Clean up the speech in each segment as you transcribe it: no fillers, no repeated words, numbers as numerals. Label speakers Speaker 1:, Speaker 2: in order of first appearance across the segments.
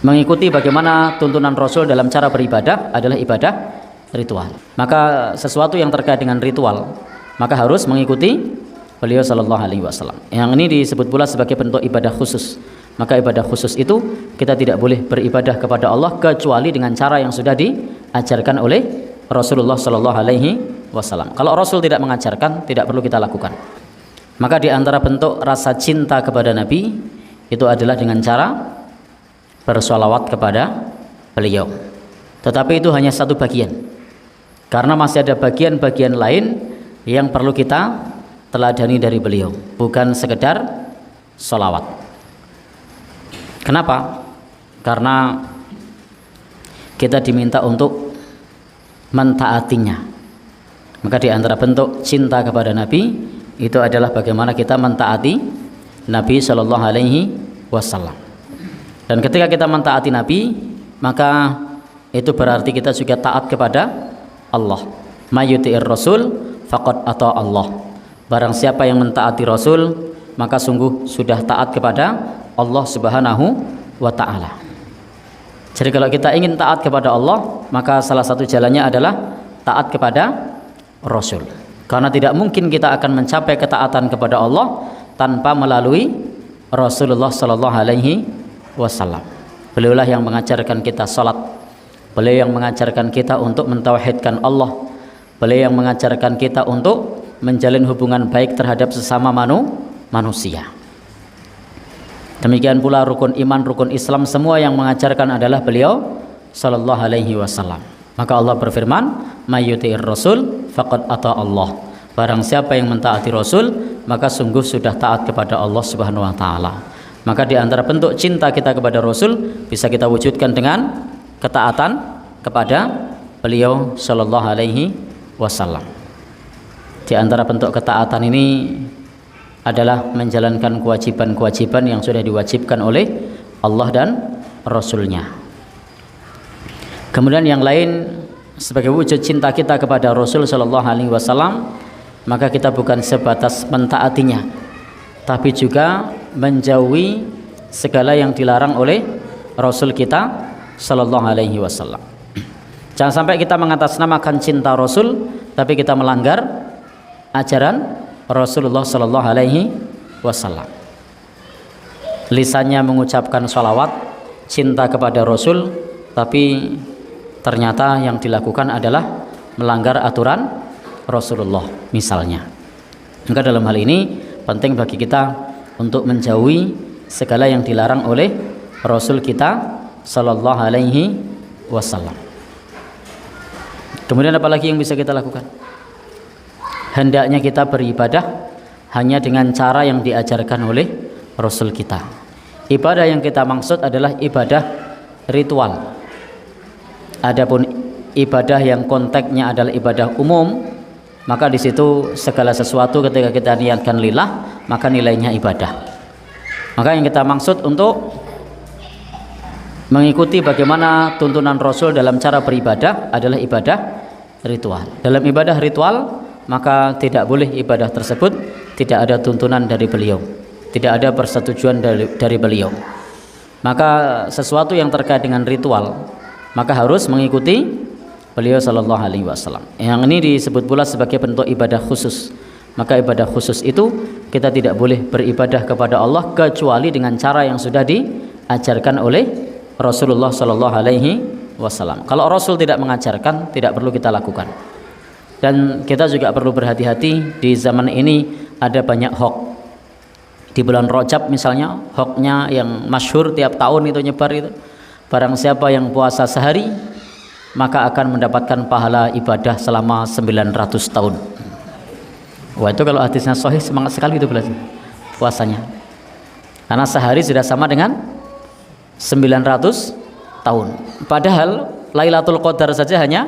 Speaker 1: mengikuti bagaimana tuntunan Rasul dalam cara beribadah adalah ibadah ritual. Maka sesuatu yang terkait dengan ritual, maka harus mengikuti beliau sallallahu alaihi wasallam. Yang ini disebut pula sebagai bentuk ibadah khusus. Maka ibadah khusus itu kita tidak boleh beribadah kepada Allah kecuali dengan cara yang sudah diajarkan oleh Rasulullah sallallahu alaihi wasallam. Kalau Rasul tidak mengajarkan, tidak perlu kita lakukan. Maka di antara bentuk rasa cinta kepada Nabi itu adalah dengan cara bersolawat kepada beliau. Tetapi itu hanya satu bagian, karena masih ada bagian-bagian lain yang perlu kita teladani dari beliau, bukan sekedar solawat. Kenapa? Karena kita diminta untuk mentaatinya. Maka di antara bentuk cinta kepada Nabi itu adalah bagaimana kita mentaati Nabi Shallallahu Alaihi Wasallam. Dan ketika kita mentaati Nabi, maka itu berarti kita juga taat kepada Allah. Mayyuti'ir Rasul faqad ata Allah. Barang siapa yang mentaati Rasul, maka sungguh sudah taat kepada Allah Subhanahu wa taala. Jadi kalau kita ingin taat kepada Allah, maka salah satu jalannya adalah taat kepada Rasul. Karena tidak mungkin kita akan mencapai ketaatan kepada Allah tanpa melalui Rasulullah sallallahu alaihi wasallam. Beliaulah yang mengajarkan kita salat. Beliau yang mengajarkan kita untuk mentauhidkan Allah. Beliau yang mengajarkan kita untuk menjalin hubungan baik terhadap sesama manusia. Demikian pula rukun iman, rukun Islam, semua yang mengajarkan adalah beliau sallallahu alaihi wasallam. Maka Allah berfirman, "Mayyuti'ir Rasul faqad ata Allah." Barang siapa yang mentaati Rasul, maka sungguh sudah taat kepada Allah Subhanahu wa taala. Maka di antara bentuk cinta kita kepada Rasul bisa kita wujudkan dengan ketaatan kepada beliau sallallahu alaihi wasallam. Di antara bentuk ketaatan ini adalah menjalankan kewajiban-kewajiban yang sudah diwajibkan oleh Allah dan Rasulnya. Kemudian yang lain sebagai wujud cinta kita kepada Rasul sallallahu alaihi wasallam, maka kita bukan sebatas mentaatinya, tapi juga menjauhi segala yang dilarang oleh Rasul kita sallallahu alaihi wasallam. Jangan sampai kita mengatasnamakan cinta Rasul tapi kita melanggar ajaran Rasulullah sallallahu alaihi wasallam. Lisannya mengucapkan sholawat, cinta kepada Rasul, tapi ternyata yang dilakukan adalah melanggar aturan Rasulullah misalnya. Maka dalam hal ini penting bagi kita untuk menjauhi segala yang dilarang oleh Rasul kita sallallahu alaihi wasallam. Kemudian apa lagi yang bisa kita lakukan? Hendaknya kita beribadah hanya dengan cara yang diajarkan oleh Rasul kita. Ibadah yang kita maksud adalah ibadah ritual. Adapun ibadah yang konteksnya adalah ibadah umum, maka di situ segala sesuatu ketika kita niatkan lillah, maka nilainya ibadah. Maka yang kita maksud untuk mengikuti bagaimana tuntunan Rasul dalam cara beribadah adalah ibadah ritual. Dalam ibadah ritual, maka tidak boleh ibadah tersebut tidak ada tuntunan dari beliau, tidak ada persetujuan dari beliau. Maka sesuatu yang terkait dengan ritual, maka harus mengikuti beliau sallallahu alaihi wasallam. Yang ini disebut pula sebagai bentuk ibadah khusus. Maka ibadah khusus itu kita tidak boleh beribadah kepada Allah kecuali dengan cara yang sudah diajarkan oleh Rasulullah sallallahu alaihi wasallam. Kalau Rasul tidak mengajarkan, tidak perlu kita lakukan. Dan kita juga perlu berhati-hati, di zaman ini ada banyak hoax. Di bulan Rajab misalnya, hoaxnya yang masyhur tiap tahun itu nyebar itu, barang siapa yang puasa sehari maka akan mendapatkan pahala ibadah selama 900 tahun. Wah, itu kalau hadisnya sahih semangat sekali itu belajar puasanya. Karena sehari sudah sama dengan 900 tahun. Padahal Lailatul Qadar saja hanya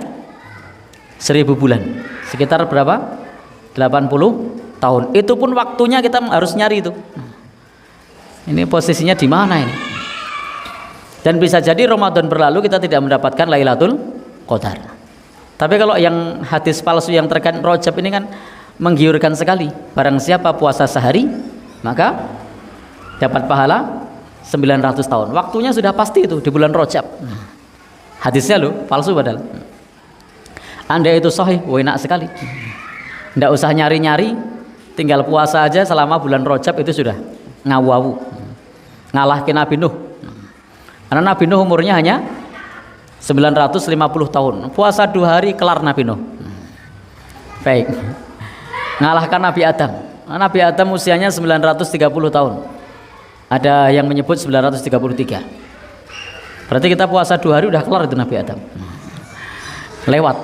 Speaker 1: 1000 bulan. Sekitar berapa? 80 tahun. Itu pun waktunya kita harus nyari itu. Ini posisinya di mana ini? Dan bisa jadi Ramadan berlalu kita tidak mendapatkan Lailatul Qadar. Tapi kalau yang hadis palsu yang terkait Rajab ini kan menggiurkan sekali. Barang siapa puasa sehari maka dapat pahala 900 tahun. Waktunya sudah pasti itu di bulan Rajab. Hadisnya loh, palsu padahal. Andai itu sahih, enak sekali. Nggak usah nyari-nyari, tinggal puasa aja selama bulan Rajab itu sudah ngawu-awu. Ngalahin Nabi Nuh. Karena Nabi Nuh umurnya hanya 950 tahun. Puasa 2 hari kelar Nabi Nuh. Baik. Ngalahkan Nabi Adam. Nabi Adam usianya 930 tahun. Ada yang menyebut 933. Berarti kita puasa 2 hari udah kelar itu Nabi Adam. Lewat.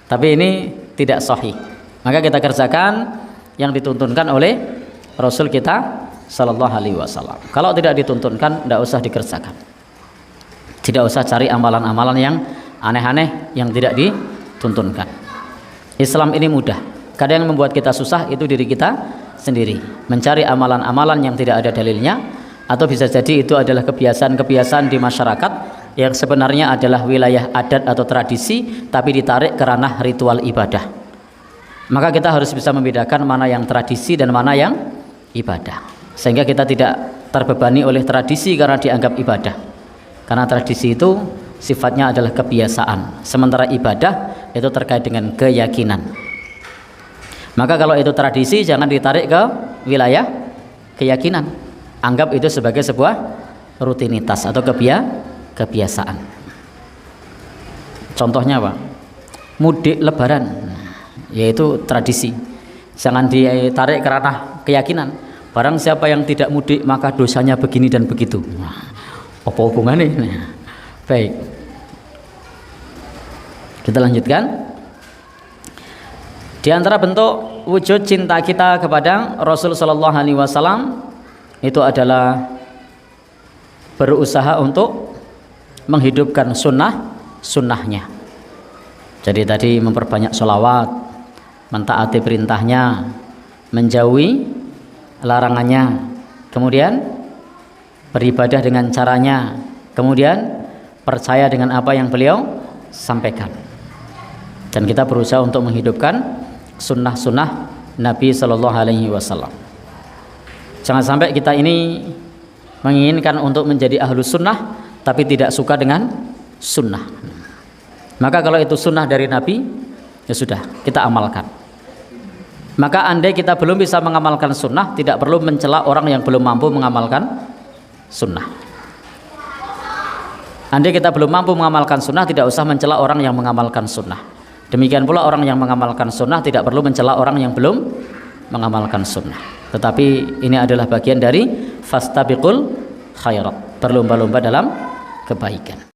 Speaker 1: Tapi ini tidak sahih. Maka kita kerjakan yang dituntunkan oleh Rasul kita sallallahu alaihi wasallam. Kalau tidak dituntunkan, tidak usah dikerjakan. Tidak usah cari amalan-amalan yang aneh-aneh yang tidak dituntunkan. Islam ini mudah. Kadang yang membuat kita susah itu diri kita sendiri. Mencari amalan-amalan yang tidak ada dalilnya, atau bisa jadi itu adalah kebiasaan-kebiasaan di masyarakat yang sebenarnya adalah wilayah adat atau tradisi, tapi ditarik ke ranah ritual ibadah. Maka kita harus bisa membedakan mana yang tradisi dan mana yang ibadah, sehingga kita tidak terbebani oleh tradisi karena dianggap ibadah. Karena tradisi itu sifatnya adalah kebiasaan, sementara ibadah itu terkait dengan keyakinan. Maka kalau itu tradisi, jangan ditarik ke wilayah keyakinan. Anggap itu sebagai sebuah rutinitas atau kebiasaan. Contohnya apa? Mudik lebaran, yaitu tradisi. Jangan ditarik ke ranah keyakinan. Barang siapa yang tidak mudik maka dosanya begini dan begitu. Apa hubungannya? Baik. Kita lanjutkan. Di antara bentuk wujud cinta kita kepada Rasul sallallahu alaihi wasallam itu adalah berusaha untuk menghidupkan sunnahnya. Jadi tadi memperbanyak sholawat, mentaati perintahnya, menjauhi larangannya, kemudian beribadah dengan caranya, kemudian percaya dengan apa yang beliau sampaikan. Dan kita berusaha untuk menghidupkan sunnah-sunnah Nabi Sallallahu Alaihi Wasallam. Jangan sampai kita ini menginginkan untuk menjadi ahlu sunnah tapi tidak suka dengan sunnah. Maka kalau itu sunnah dari Nabi, ya sudah, kita amalkan. Maka andai kita belum bisa mengamalkan sunnah, tidak perlu mencela orang yang belum mampu mengamalkan sunnah. Andai kita belum mampu mengamalkan sunnah, tidak usah mencela orang yang mengamalkan sunnah. Demikian pula orang yang mengamalkan sunnah tidak perlu mencela orang yang belum mengamalkan sunnah. Tetapi ini adalah bagian dari fastabiqul khairat, berlomba-lomba dalam kebaikan.